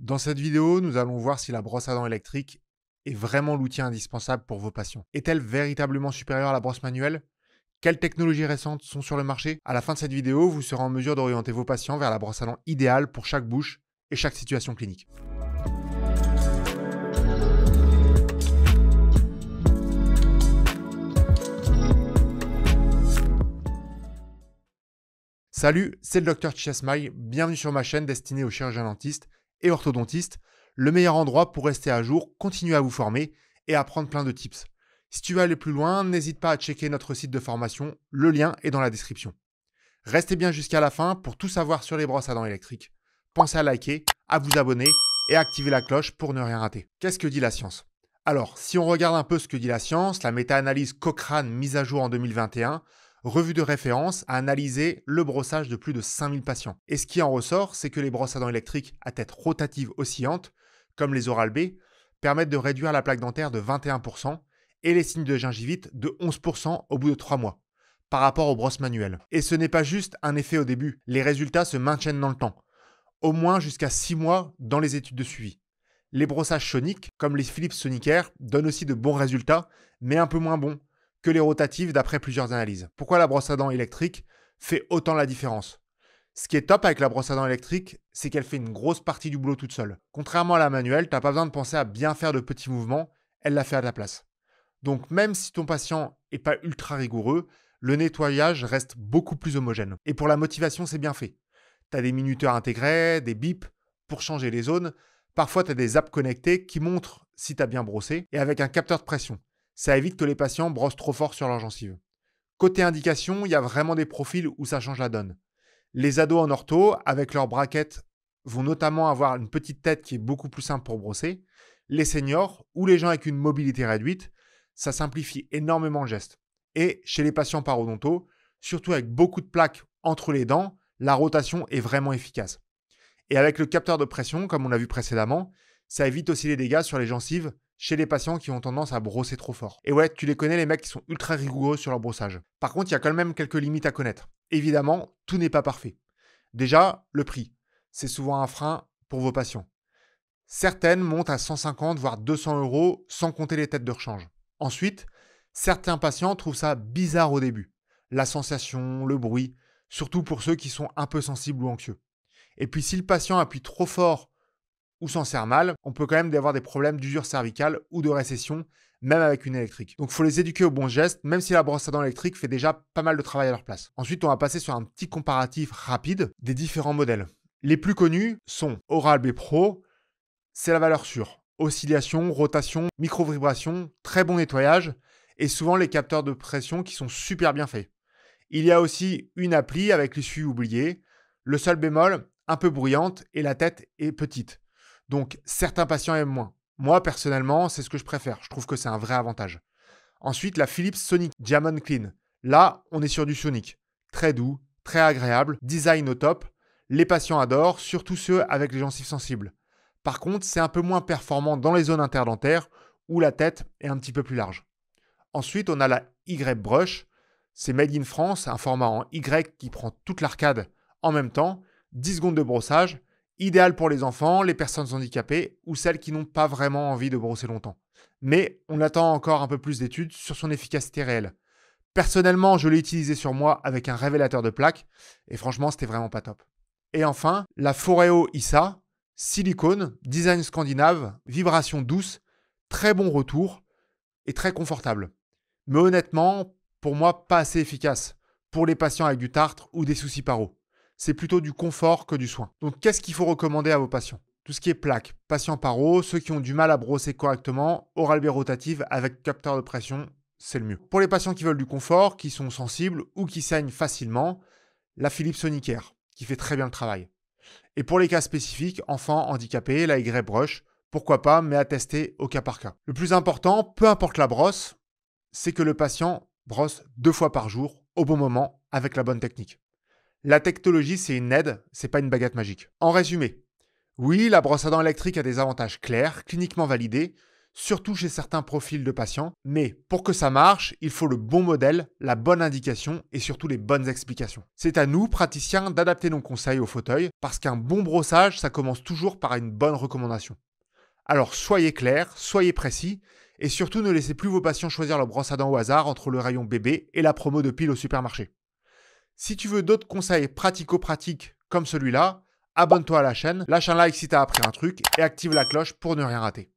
Dans cette vidéo, nous allons voir si la brosse à dents électrique est vraiment l'outil indispensable pour vos patients. Est-elle véritablement supérieure à la brosse manuelle? Quelles technologies récentes sont sur le marché? À la fin de cette vidéo, vous serez en mesure d'orienter vos patients vers la brosse à dents idéale pour chaque bouche et chaque situation clinique. Salut, c'est le Dr Chesmail, bienvenue sur ma chaîne destinée aux chirurgiens dentistes et orthodontistes, le meilleur endroit pour rester à jour, continuer à vous former et apprendre plein de tips. Si tu veux aller plus loin, n'hésite pas à checker notre site de formation, le lien est dans la description. Restez bien jusqu'à la fin pour tout savoir sur les brosses à dents électriques. Pensez à liker, à vous abonner et à activer la cloche pour ne rien rater. Qu'est-ce que dit la science? Alors, si on regarde un peu ce que dit la science, la méta-analyse Cochrane mise à jour en 2021, revue de référence, a analysé le brossage de plus de 5000 patients. Et ce qui en ressort, c'est que les brosses à dents électriques à tête rotative oscillante, comme les Oral-B, permettent de réduire la plaque dentaire de 21% et les signes de gingivite de 11% au bout de 3 mois, par rapport aux brosses manuelles. Et ce n'est pas juste un effet au début, les résultats se maintiennent dans le temps, au moins jusqu'à 6 mois dans les études de suivi. Les brossages soniques, comme les Philips Sonicare, donnent aussi de bons résultats, mais un peu moins bons que les rotatives d'après plusieurs analyses. Pourquoi la brosse à dents électrique fait autant la différence? Ce qui est top avec la brosse à dents électrique, c'est qu'elle fait une grosse partie du boulot toute seule. Contrairement à la manuelle, tu n'as pas besoin de penser à bien faire de petits mouvements, elle la fait à ta place. Donc même si ton patient n'est pas ultra rigoureux, le nettoyage reste beaucoup plus homogène. Et pour la motivation, c'est bien fait. Tu as des minuteurs intégrés, des bips pour changer les zones. Parfois, tu as des apps connectées qui montrent si tu as bien brossé et avec un capteur de pression. Ça évite que les patients brossent trop fort sur leurs gencives. Côté indication, il y a vraiment des profils où ça change la donne. Les ados en ortho, avec leurs braquettes, vont notamment avoir une petite tête qui est beaucoup plus simple pour brosser. Les seniors ou les gens avec une mobilité réduite, ça simplifie énormément le geste. Et chez les patients parodontos, surtout avec beaucoup de plaques entre les dents, la rotation est vraiment efficace. Et avec le capteur de pression, comme on l'a vu précédemment, ça évite aussi les dégâts sur les gencives chez les patients qui ont tendance à brosser trop fort. Et ouais, tu les connais, les mecs qui sont ultra rigoureux sur leur brossage. Par contre, il y a quand même quelques limites à connaître. Évidemment, tout n'est pas parfait. Déjà, le prix. C'est souvent un frein pour vos patients. Certaines montent à 150 voire 200 € sans compter les têtes de rechange. Ensuite, certains patients trouvent ça bizarre au début. La sensation, le bruit, surtout pour ceux qui sont un peu sensibles ou anxieux. Et puis si le patient appuie trop fort ou s'en sert mal, on peut quand même avoir des problèmes d'usure cervicale ou de récession, même avec une électrique. Donc il faut les éduquer aux bons gestes, même si la brosse à dents électrique fait déjà pas mal de travail à leur place. Ensuite, on va passer sur un petit comparatif rapide des différents modèles. Les plus connus sont Oral-B Pro, c'est la valeur sûre. Oscillation, rotation, micro-vibration, très bon nettoyage et souvent les capteurs de pression qui sont super bien faits. Il y a aussi une appli avec l'issue oubliée. Le seul bémol, un peu bruyante et la tête est petite. Donc, certains patients aiment moins. Moi, personnellement, c'est ce que je préfère. Je trouve que c'est un vrai avantage. Ensuite, la Philips Sonic Diamond Clean. Là, on est sur du sonique. Très doux, très agréable, design au top. Les patients adorent, surtout ceux avec les gencives sensibles. Par contre, c'est un peu moins performant dans les zones interdentaires où la tête est un petit peu plus large. Ensuite, on a la Y-Brush. C'est made in France, un format en Y qui prend toute l'arcade en même temps. 10 secondes de brossage, idéal pour les enfants, les personnes handicapées ou celles qui n'ont pas vraiment envie de brosser longtemps. Mais on attend encore un peu plus d'études sur son efficacité réelle. Personnellement, je l'ai utilisé sur moi avec un révélateur de plaques et franchement, c'était vraiment pas top. Et enfin, la Foreo ISA, silicone, design scandinave, vibration douce, très bon retour et très confortable. Mais honnêtement, pour moi, pas assez efficace pour les patients avec du tartre ou des soucis paro. C'est plutôt du confort que du soin. Donc, qu'est-ce qu'il faut recommander à vos patients? Tout ce qui est plaques, patients paro, ceux qui ont du mal à brosser correctement, Oral-B rotative avec capteur de pression, c'est le mieux. Pour les patients qui veulent du confort, qui sont sensibles ou qui saignent facilement, la Philips Sonicare, qui fait très bien le travail. Et pour les cas spécifiques, enfants, handicapés, la Y-Brush, pourquoi pas, mais à tester au cas par cas. Le plus important, peu importe la brosse, c'est que le patient brosse 2 fois par jour, au bon moment, avec la bonne technique. La technologie, c'est une aide, c'est pas une baguette magique. En résumé, oui, la brosse à dents électrique a des avantages clairs, cliniquement validés, surtout chez certains profils de patients. Mais pour que ça marche, il faut le bon modèle, la bonne indication et surtout les bonnes explications. C'est à nous, praticiens, d'adapter nos conseils au fauteuil parce qu'un bon brossage, ça commence toujours par une bonne recommandation. Alors soyez clairs, soyez précis et surtout ne laissez plus vos patients choisir leur brosse à dents au hasard entre le rayon bébé et la promo de pile au supermarché. Si tu veux d'autres conseils pratico-pratiques comme celui-là, abonne-toi à la chaîne, lâche un like si tu as appris un truc et active la cloche pour ne rien rater.